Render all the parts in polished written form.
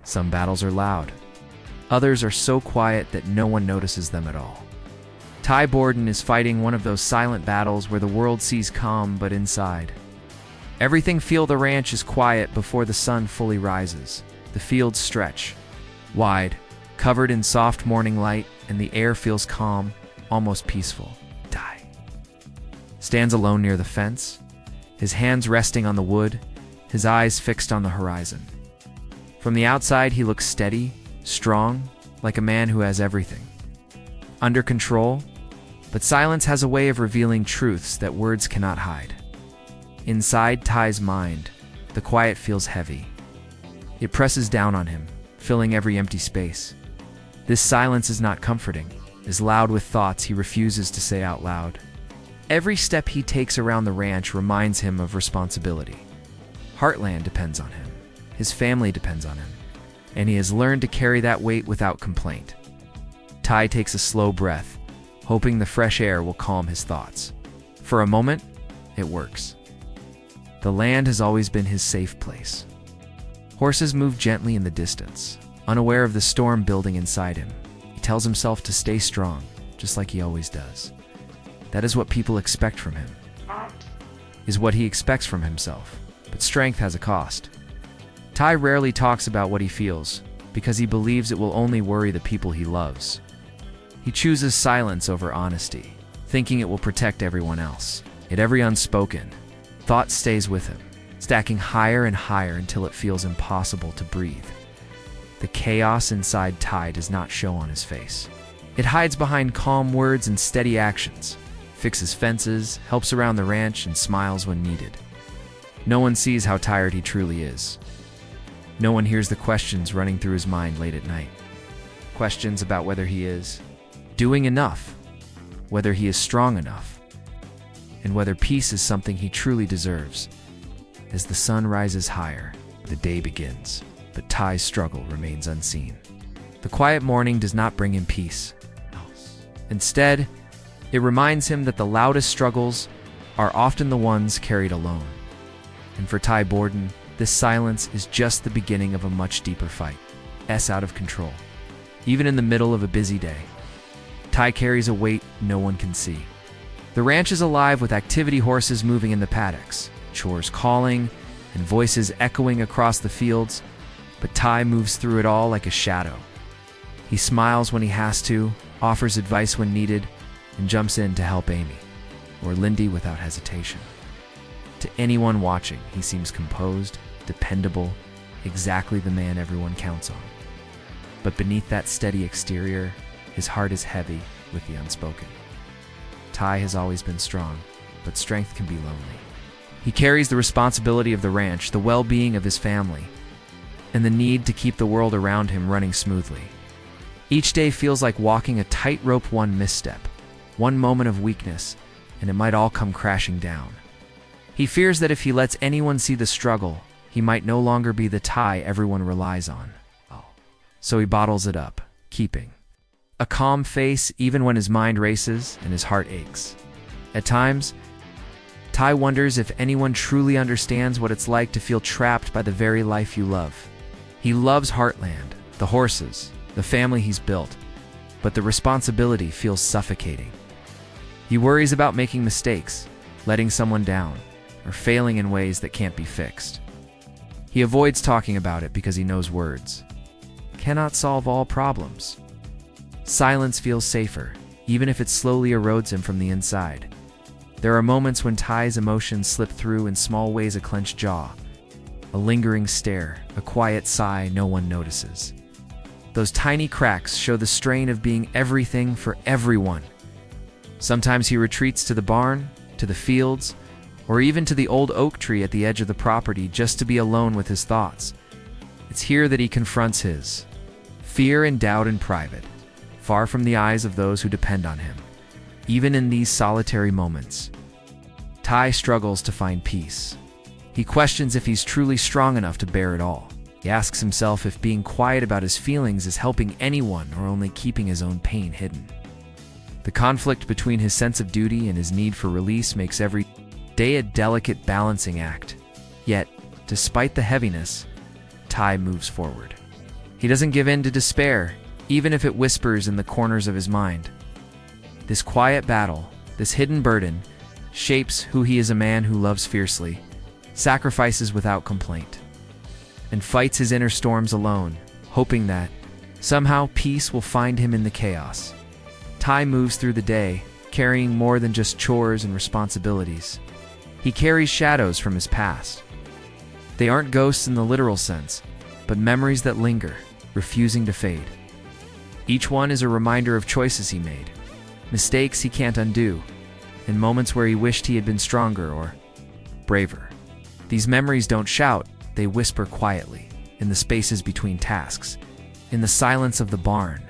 Some battles are loud. Others are so quiet that no one notices them at all. Borden is fighting one of those silent battles where the world seems calm, but inside, everything feels the ranch is quiet before the sun fully rises. The fields stretch wide, covered in soft morning light, and the air feels calm, almost peaceful. Ty stands alone near the fence, his hands resting on the wood, his eyes fixed on the horizon. From the outside, he looks steady, strong, like a man who has everything under control, but silence has a way of revealing truths that words cannot hide. Inside Ty's mind, the quiet feels heavy. It presses down on him, filling every empty space. This silence is not comforting, is loud with thoughts he refuses to say out loud. Every step he takes around the ranch reminds him of responsibility. Heartland depends on him. His family depends on him, and he has learned to carry that weight without complaint. Ty takes a slow breath, hoping the fresh air will calm his thoughts. For a moment, it works. The land has always been his safe place. Horses move gently in the distance, unaware of the storm building inside him. He tells himself to stay strong, just like he always does. That is what people expect from him, is what he expects from himself. But strength has a cost. Ty rarely talks about what he feels, because he believes it will only worry the people he loves. He chooses silence over honesty, thinking it will protect everyone else. Yet every unspoken thought stays with him, stacking higher and higher until it feels impossible to breathe. The chaos inside Ty does not show on his face. It hides behind calm words and steady actions, fixes fences, helps around the ranch, and smiles when needed. No one sees how tired he truly is. No one hears the questions running through his mind late at night. Questions about whether he is doing enough, whether he is strong enough, and whether peace is something he truly deserves. As the sun rises higher, the day begins, but Ty's struggle remains unseen. The quiet morning does not bring him peace. Instead, it reminds him that the loudest struggles are often the ones carried alone. And for Borden, this silence is just the beginning of a much deeper fight. Out of control. Even in the middle of a busy day, Ty carries a weight no one can see. The ranch is alive with activity, horses moving in the paddocks, chores calling, and voices echoing across the fields, but Ty moves through it all like a shadow. He smiles when he has to, offers advice when needed, and jumps in to help Amy, or Lindy without hesitation. To anyone watching, he seems composed, dependable, exactly the man everyone counts on. But beneath that steady exterior, his heart is heavy with the unspoken. Ty has always been strong, but strength can be lonely. He carries the responsibility of the ranch, the well-being of his family, and the need to keep the world around him running smoothly. Each day feels like walking a tightrope, one misstep, one moment of weakness, and it might all come crashing down. He fears that if he lets anyone see the struggle, he might no longer be the Ty everyone relies on. So he bottles it up, keeping a calm face even when his mind races and his heart aches. At times, Ty wonders if anyone truly understands what it's like to feel trapped by the very life you love. He loves Heartland, the horses, the family he's built, but the responsibility feels suffocating. He worries about making mistakes, letting someone down, or failing in ways that can't be fixed. He avoids talking about it because he knows words cannot solve all problems. Silence feels safer, even if it slowly erodes him from the inside. There are moments when Ty's emotions slip through in small ways: a clenched jaw, a lingering stare, a quiet sigh no one notices. Those tiny cracks show the strain of being everything for everyone. Sometimes he retreats to the barn, to the fields, or even to the old oak tree at the edge of the property just to be alone with his thoughts. It's here that he confronts his fear and doubt in private, far from the eyes of those who depend on him. Even in these solitary moments, Ty struggles to find peace. He questions if he's truly strong enough to bear it all. He asks himself if being quiet about his feelings is helping anyone or only keeping his own pain hidden. The conflict between his sense of duty and his need for release makes every day a delicate balancing act. Yet, despite the heaviness, Ty moves forward. He doesn't give in to despair, even if it whispers in the corners of his mind. This quiet battle, this hidden burden, shapes who he is: a man who loves fiercely, sacrifices without complaint, and fights his inner storms alone, hoping that somehow peace will find him in the chaos. Ty moves through the day, carrying more than just chores and responsibilities. He carries shadows from his past. They aren't ghosts in the literal sense, but memories that linger, refusing to fade. Each one is a reminder of choices he made, mistakes he can't undo, and moments where he wished he had been stronger or braver. These memories don't shout, they whisper quietly, in the spaces between tasks, in the silence of the barn,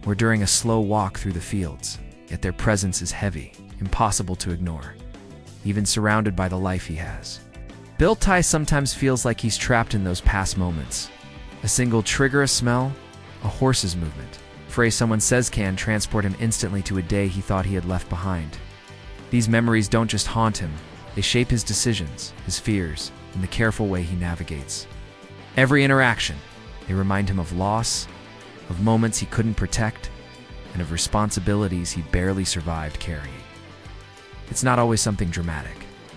or during a slow walk through the fields, yet their presence is heavy, impossible to ignore, even surrounded by the life he has. Bill Ty sometimes feels like he's trapped in those past moments. A single trigger, a smell, a horse's movement, a phrase someone says can transport him instantly to a day he thought he had left behind. These memories don't just haunt him, they shape his decisions, his fears, and the careful way he navigates. Every interaction, they remind him of loss, of moments he couldn't protect, and of responsibilities he barely survived carrying. It's not always something dramatic.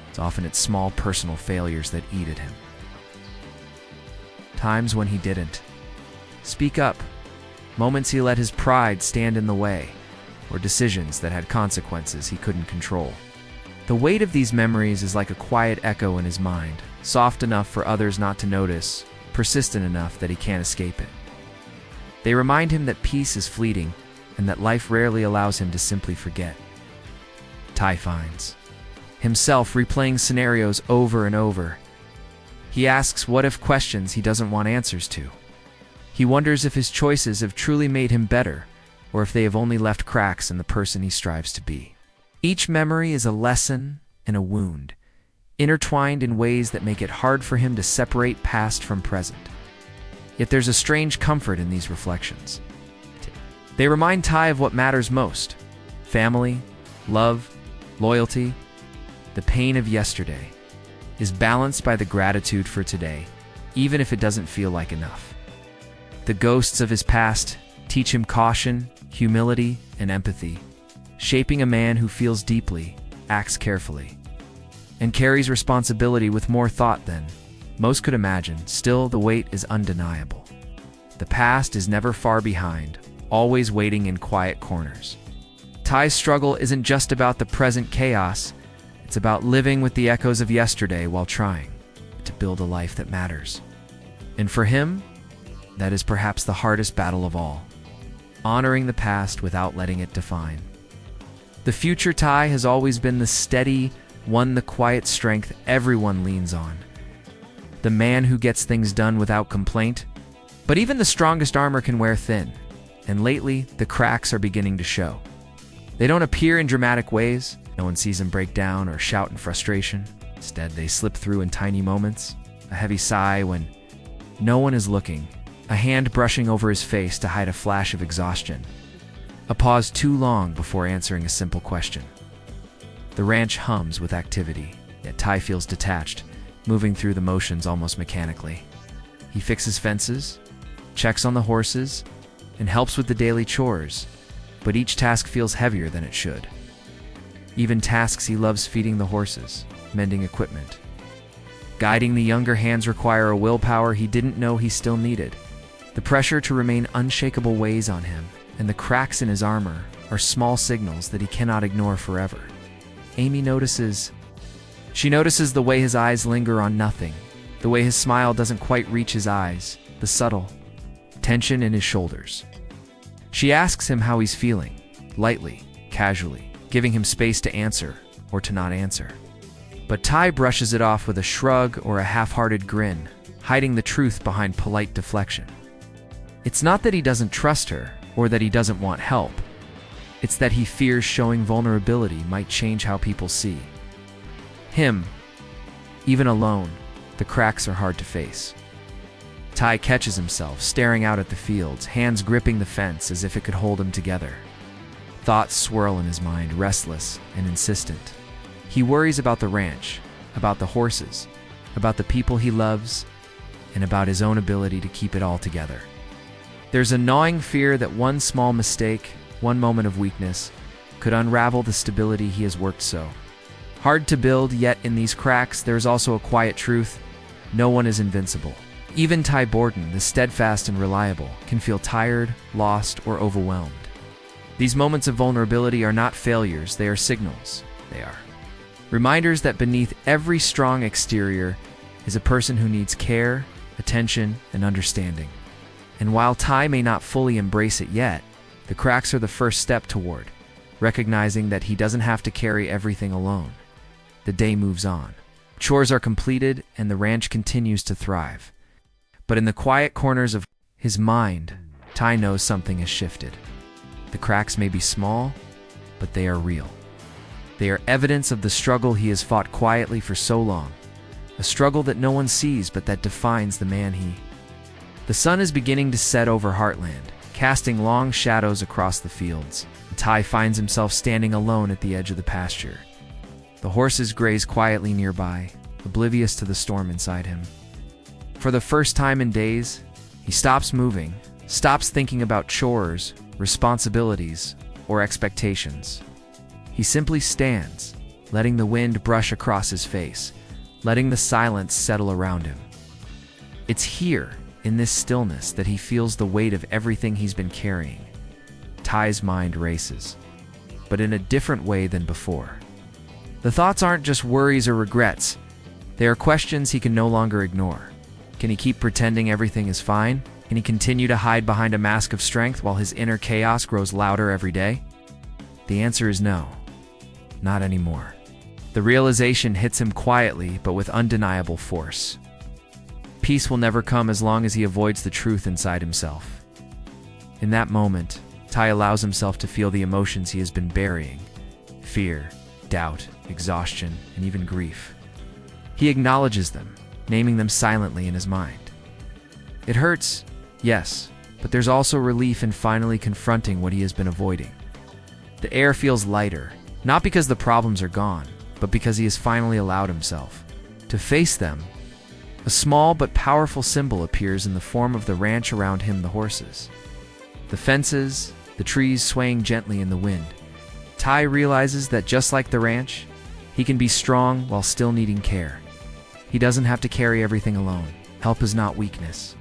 It's often its small personal failures that eat at him. Times when he didn't speak up, moments he let his pride stand in the way, or decisions that had consequences he couldn't control. The weight of these memories is like a quiet echo in his mind, soft enough for others not to notice, persistent enough that he can't escape it. They remind him that peace is fleeting and that life rarely allows him to simply forget. Ty finds himself replaying scenarios over and over. He asks what-if questions he doesn't want answers to. He wonders if his choices have truly made him better, or if they have only left cracks in the person he strives to be. Each memory is a lesson and a wound, intertwined in ways that make it hard for him to separate past from present. Yet there's a strange comfort in these reflections. They remind Ty of what matters most: family, love, loyalty. The pain of yesterday is balanced by the gratitude for today, even if it doesn't feel like enough. The ghosts of his past teach him caution, humility, and empathy, shaping a man who feels deeply, acts carefully, and carries responsibility with more thought than most could imagine. Still, the weight is undeniable. The past is never far behind, always waiting in quiet corners. Ty's struggle isn't just about the present chaos, it's about living with the echoes of yesterday while trying to build a life that matters. And for him, that is perhaps the hardest battle of all, honoring the past without letting it define. The future Ty has always been the steady one, the quiet strength everyone leans on. The man who gets things done without complaint. But even the strongest armor can wear thin, and lately the cracks are beginning to show. They don't appear in dramatic ways. No one sees him break down or shout in frustration. Instead, they slip through in tiny moments. A heavy sigh when no one is looking. A hand brushing over his face to hide a flash of exhaustion. A pause too long before answering a simple question. The ranch hums with activity, yet Ty feels detached, moving through the motions almost mechanically. He fixes fences, checks on the horses, and helps with the daily chores, but each task feels heavier than it should. Even tasks he loves: feeding the horses, mending equipment, guiding the younger hands require a willpower he didn't know he still needed. The pressure to remain unshakable weighs on him, and the cracks in his armor are small signals that he cannot ignore forever. Amy notices. She notices the way his eyes linger on nothing, the way his smile doesn't quite reach his eyes, the subtle tension in his shoulders. She asks him how he's feeling, lightly, casually, giving him space to answer or to not answer. But Ty brushes it off with a shrug or a half-hearted grin, hiding the truth behind polite deflection. It's not that he doesn't trust her or that he doesn't want help. It's that he fears showing vulnerability might change how people see him. Even alone, the cracks are hard to face. Ty catches himself staring out at the fields, hands gripping the fence as if it could hold him together. Thoughts swirl in his mind, restless and insistent. He worries about the ranch, about the horses, about the people he loves, and about his own ability to keep it all together. There's a gnawing fear that one small mistake, one moment of weakness, could unravel the stability he has worked so hard to build, yet in these cracks there is also a quiet truth: no one is invincible. Even Ty Borden, the steadfast and reliable, can feel tired, lost, or overwhelmed. These moments of vulnerability are not failures, they are signals. They are reminders that beneath every strong exterior is a person who needs care, attention, and understanding. And while Ty may not fully embrace it yet, the cracks are the first step toward recognizing that he doesn't have to carry everything alone. The day moves on. Chores are completed and the ranch continues to thrive. But in the quiet corners of his mind, Ty knows something has shifted. The cracks may be small, but they are real. They are evidence of the struggle he has fought quietly for so long, a struggle that no one sees but that defines the man he. The sun is beginning to set over Heartland, casting long shadows across the fields. Ty finds himself standing alone at the edge of the pasture. The horses graze quietly nearby, oblivious to the storm inside him. For the first time in days, he stops moving, stops thinking about chores, responsibilities, or expectations. He simply stands, letting the wind brush across his face, letting the silence settle around him. It's here, in this stillness, that he feels the weight of everything he's been carrying. Ty's mind races, but in a different way than before. The thoughts aren't just worries or regrets. They are questions he can no longer ignore. Can he keep pretending everything is fine? Can he continue to hide behind a mask of strength while his inner chaos grows louder every day? The answer is no. Not anymore. The realization hits him quietly but with undeniable force. Peace will never come as long as he avoids the truth inside himself. In that moment, Ty allows himself to feel the emotions he has been burying: fear, doubt, exhaustion, and even grief. He acknowledges them, naming them silently in his mind. It hurts, yes, but there's also relief in finally confronting what he has been avoiding. The air feels lighter, not because the problems are gone, but because he has finally allowed himself to face them. A small but powerful symbol appears in the form of the ranch around him, the horses. The fences, the trees swaying gently in the wind. Ty realizes that just like the ranch, he can be strong while still needing care. He doesn't have to carry everything alone. Help is not weakness.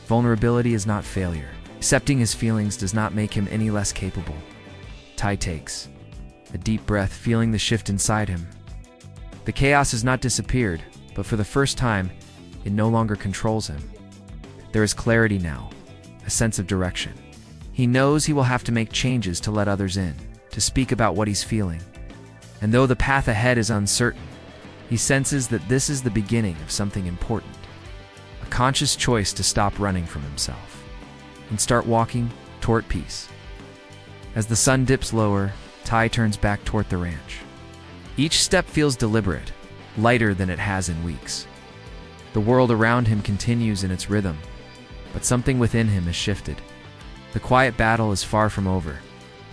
Vulnerability is not failure. Accepting his feelings does not make him any less capable. Ty takes a deep breath, feeling the shift inside him. The chaos has not disappeared, but for the first time, it no longer controls him. There is clarity now, a sense of direction. He knows he will have to make changes to let others in, to speak about what he's feeling. And though the path ahead is uncertain, he senses that this is the beginning of something important. A conscious choice to stop running from himself and start walking toward peace. As the sun dips lower, Ty turns back toward the ranch. Each step feels deliberate, lighter than it has in weeks. The world around him continues in its rhythm, but something within him has shifted. The quiet battle is far from over,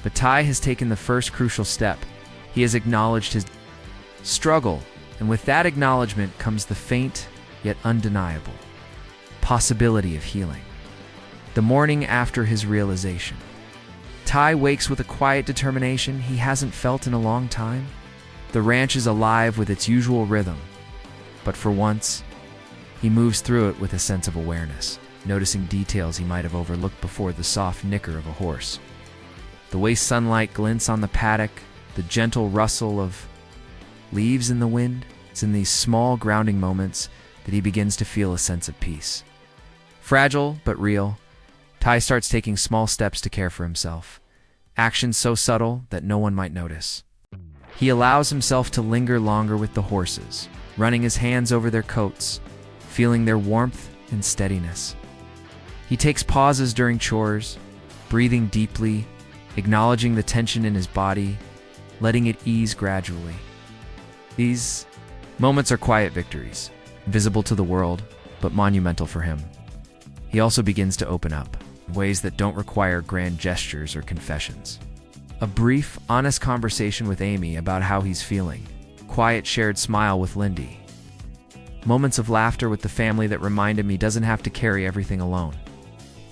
but Ty has taken the first crucial step. He has acknowledged his struggle, and with that acknowledgement comes the faint, yet undeniable possibility of healing. The morning after his realization, Ty wakes with a quiet determination he hasn't felt in a long time. The ranch is alive with its usual rhythm, but for once, he moves through it with a sense of awareness, noticing details he might have overlooked before: the soft nicker of a horse, the way sunlight glints on the paddock, the gentle rustle of leaves in the wind. It's in these small, grounding moments that he begins to feel a sense of peace. Fragile but real, Ty starts taking small steps to care for himself, actions so subtle that no one might notice. He allows himself to linger longer with the horses, running his hands over their coats, feeling their warmth and steadiness. He takes pauses during chores, breathing deeply, acknowledging the tension in his body, letting it ease gradually. These moments are quiet victories, visible to the world, but monumental for him. He also begins to open up in ways that don't require grand gestures or confessions. A brief, honest conversation with Amy about how he's feeling, quiet shared smile with Lindy, moments of laughter with the family that remind him he doesn't have to carry everything alone.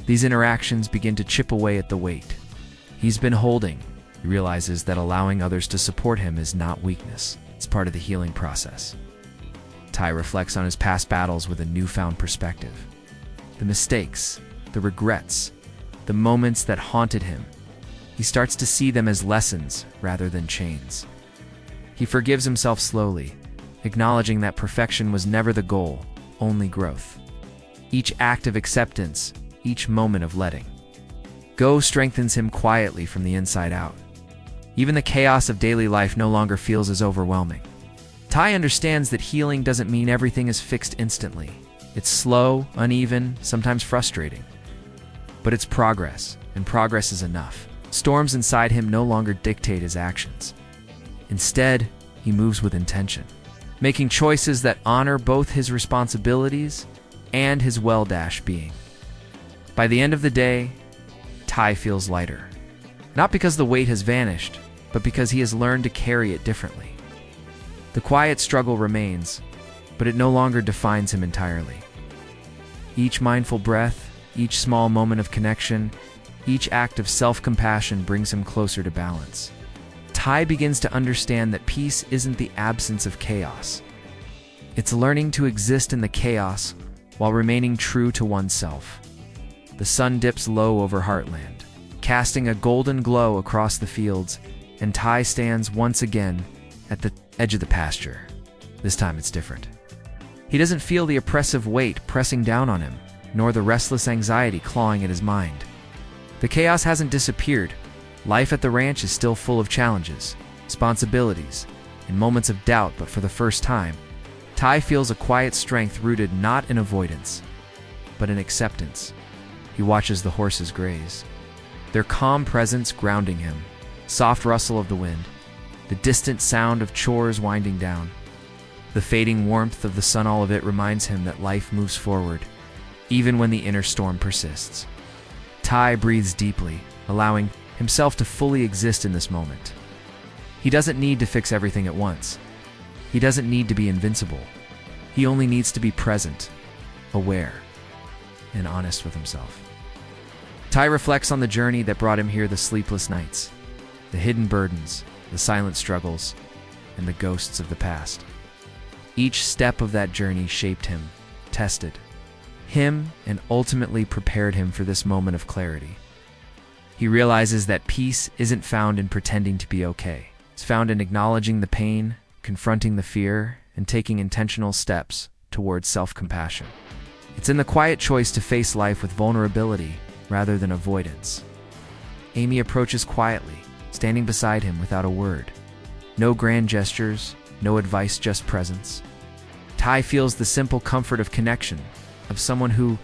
These interactions begin to chip away at the weight he's been holding. He realizes that allowing others to support him is not weakness. It's part of the healing process. Ty reflects on his past battles with a newfound perspective. The mistakes, the regrets, the moments that haunted him. He starts to see them as lessons rather than chains. He forgives himself slowly, acknowledging that perfection was never the goal, only growth. Each act of acceptance, each moment of letting go strengthens him quietly from the inside out. Even the chaos of daily life no longer feels as overwhelming. Ty understands that healing doesn't mean everything is fixed instantly. It's slow, uneven, sometimes frustrating. But it's progress, and progress is enough. Storms inside him no longer dictate his actions. Instead, he moves with intention, making choices that honor both his responsibilities and his well-being. By the end of the day, Ty feels lighter. Not because the weight has vanished, but because he has learned to carry it differently. The quiet struggle remains, but it no longer defines him entirely. Each mindful breath, each small moment of connection, each act of self-compassion brings him closer to balance. Ty begins to understand that peace isn't the absence of chaos. It's learning to exist in the chaos while remaining true to oneself. The sun dips low over Heartland, casting a golden glow across the fields, and Ty stands once again at the edge of the pasture. This time it's different. He doesn't feel the oppressive weight pressing down on him, nor the restless anxiety clawing at his mind. The chaos hasn't disappeared. Life at the ranch is still full of challenges, responsibilities, and moments of doubt, but for the first time, Ty feels a quiet strength rooted not in avoidance, but in acceptance. He watches the horses graze, their calm presence grounding him, soft rustle of the wind, the distant sound of chores winding down. The fading warmth of the sun, all of it reminds him that life moves forward, even when the inner storm persists. Ty breathes deeply, allowing himself to fully exist in this moment. He doesn't need to fix everything at once. He doesn't need to be invincible. He only needs to be present, aware, and honest with himself. Ty reflects on the journey that brought him here, the sleepless nights, the hidden burdens, the silent struggles, and the ghosts of the past. Each step of that journey shaped him, tested him, and ultimately prepared him for this moment of clarity. He realizes that peace isn't found in pretending to be okay. It's found in acknowledging the pain, confronting the fear, and taking intentional steps towards self-compassion. It's in the quiet choice to face life with vulnerability rather than avoidance. Amy approaches quietly, standing beside him without a word. No grand gestures, no advice, just presence. Ty feels the simple comfort of connection, of someone who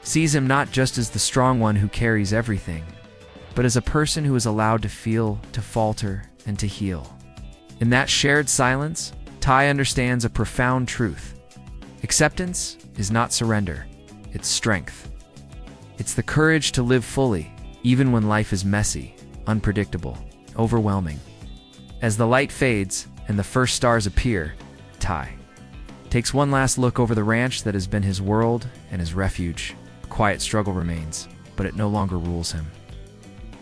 sees him not just as the strong one who carries everything, but as a person who is allowed to feel, to falter, and to heal. In that shared silence, Ty understands a profound truth. Acceptance is not surrender, it's strength. It's the courage to live fully, even when life is messy, unpredictable, overwhelming. As the light fades and the first stars appear, Ty takes one last look over the ranch that has been his world and his refuge. A quiet struggle remains, but it no longer rules him.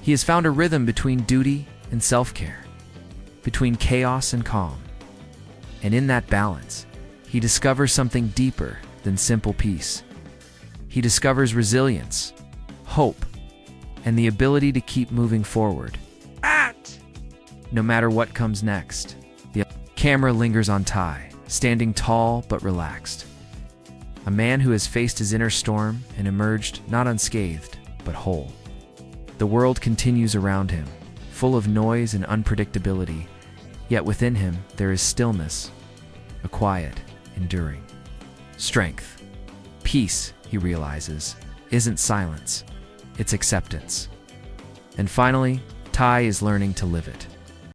He has found a rhythm between duty and self-care, between chaos and calm. And in that balance, he discovers something deeper than simple peace. He discovers resilience, hope, and the ability to keep moving forward, no matter what comes next. The camera lingers on Ty, standing tall but relaxed. A man who has faced his inner storm and emerged not unscathed, but whole. The world continues around him, full of noise and unpredictability, yet within him there is stillness, a quiet, enduring strength. Peace, he realizes, isn't silence, it's acceptance. And finally, Ty is learning to live it.